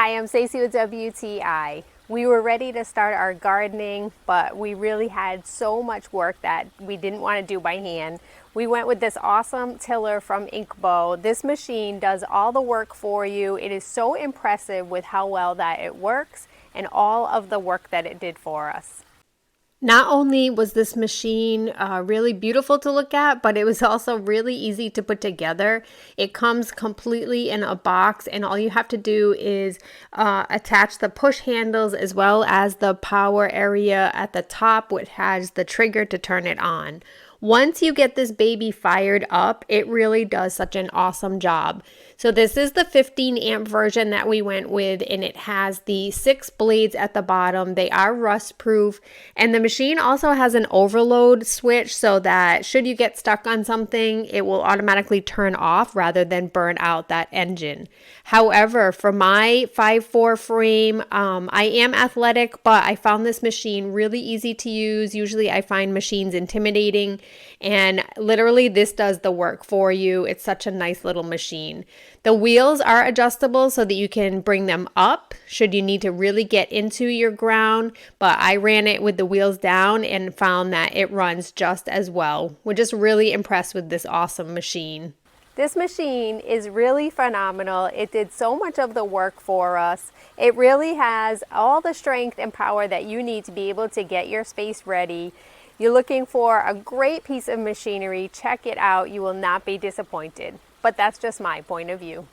Hi, I'm Stacey with WTI. We were ready to start our gardening, but we really had so much work that we didn't want to do by hand. We went with this awesome tiller from incwBo. This machine does all the work for you. It is so impressive with how well that it works and all of the work that it did for us. Not only was this machine really beautiful to look at, but it was also really easy to put together. It comes completely in a box, and all you have to do is attach the push handles as well as the power area at the top, which has the trigger to turn it on. Once you get this baby fired up, it really does such an awesome job. So this is the 15 amp version that we went with, and it has the 6 blades at the bottom. They are rust proof, and the machine also has an overload switch so that should you get stuck on something, it will automatically turn off rather than burn out that engine. However, for my 5'4" frame, I am athletic, but I found this machine really easy to use. Usually I find machines intimidating, and literally this does the work for you. It's such a nice little machine. The wheels are adjustable so that you can bring them up should you need to really get into your ground, but I ran it with the wheels down and found that it runs just as well. We're just really impressed with this awesome machine. This machine is really phenomenal. It did so much of the work for us. It really has all the strength and power that you need to be able to get your space ready. You're looking for a great piece of machinery, check it out. You will not be disappointed. But that's just my point of view.